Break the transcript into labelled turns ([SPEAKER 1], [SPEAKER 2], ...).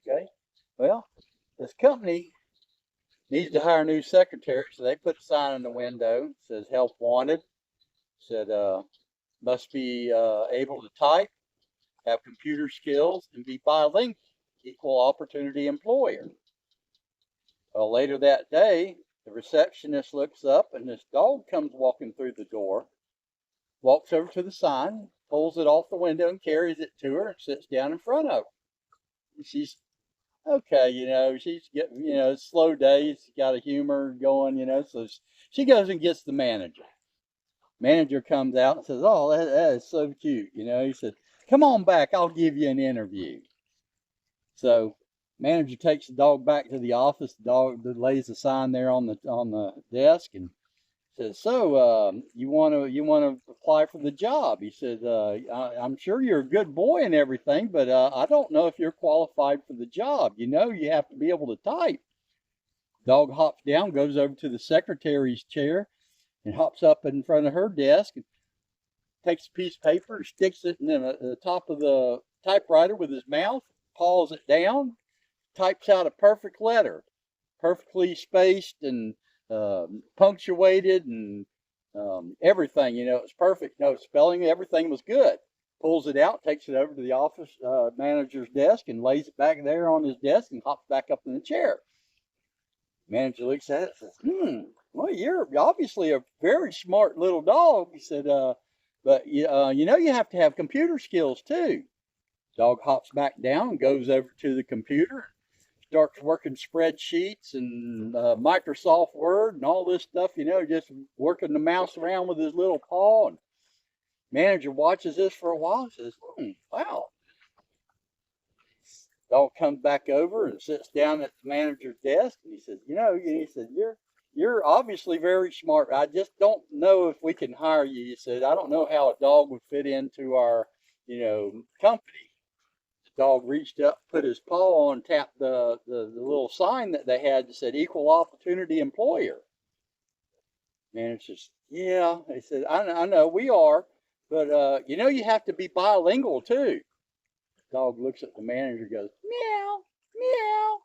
[SPEAKER 1] Okay. Well, this company needs to hire a new secretary, so they put a sign in the window, says help wanted, said must be able to type, have computer skills, and be bilingual, equal opportunity employer. Well, later that day, the receptionist looks up and this dog comes walking through the door, walks over to the sign, pulls it off the window and carries it to her and sits down in front of her. She's okay, she's getting, slow days, got a humor going, so she goes and gets the manager. Manager comes out and says, "Oh, that is so cute." He said, "Come on back, I'll give you an interview." So manager takes the dog back to the office. The dog lays a sign there on the desk and says, "So you want to apply for the job?" He said, "I'm sure you're a good boy and everything, but I don't know if you're qualified for the job. You have to be able to type." Dog hops down, goes over to the secretary's chair, and hops up in front of her desk and takes a piece of paper and sticks it in the top of the typewriter with his mouth, paws it down, types out a perfect letter, perfectly spaced and punctuated and everything. It's perfect. No spelling, everything was good. Pulls it out, takes it over to the office manager's desk, and lays it back there on his desk and hops back up in the chair. Manager looks at it and says, well, you're obviously a very smart little dog. He said, but you have to have computer skills too. Dog hops back down, goes over to the computer, starts working spreadsheets and Microsoft Word and all this stuff, just working the mouse around with his little paw. And manager watches this for a while and says, wow. Dog comes back over and sits down at the manager's desk and he says, he said, you're obviously very smart. I just don't know if we can hire you. He said, I don't know how a dog would fit into our, company. The dog reached up, put his paw on, tapped the little sign that they had that said equal opportunity employer. Manager says, yeah. He said, I know we are, but you have to be bilingual too. Dog looks at the manager and goes, meow, meow.